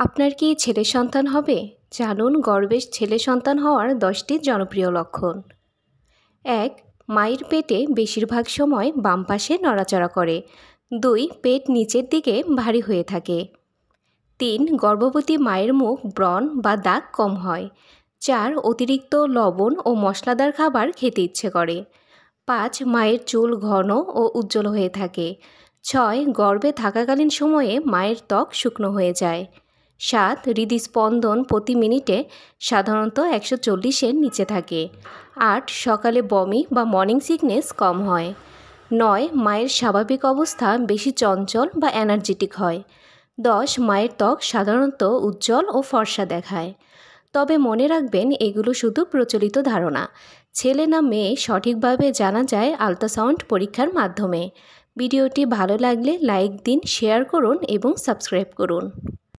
আপনার কি ছেলে সন্তান হবে? জানুন গর্ভে ছেলে সন্তান হওয়ার 10টি জনপ্রিয় লক্ষণ। 1. মায়ের পেটে বেশিরভাগ সময় বাম পাশে নড়াচড়া করে। 2. পেট নিচের দিকে ভারী হয়ে থাকে। 3. গর্ভবতী মায়ের মুখ ব্রণ বা দাগ কম হয়। 4. অতিরিক্ত লবণ ও মশলাদার খাবার খেতে ইচ্ছে করে। 5. মায়ের চুল ঘন ও উজ্জ্বল হয়ে থাকে। 6. গর্ভে থাকাকালীন সময়ে মায়ের ত্বক শুকনো হয়ে যায়। 7. হৃদস্পন্দন প্রতি মিনিটে সাধারণত 140-এর নিচে থাকে। 8. সকালে বমি বা মর্নিং সিকনেস কম হয়। 9. মায়ের স্বাভাবিক অবস্থা বেশি চঞ্চল বা এনার্জেটিক হয়। 10. মায়ের ত্বক সাধারণত উজ্জ্বল ও ফর্সা দেখায়। তবে মনে রাখবেন, এগুলো শুধু প্রচলিত ধারণা। ছেলে না মেয়ে সঠিকভাবে জানা যায় আল্ট্রাসাউন্ড পরীক্ষার মাধ্যমে। ভিডিওটি ভালো লাগলে লাইক দিন, শেয়ার করুন এবং সাবস্ক্রাইব করুন।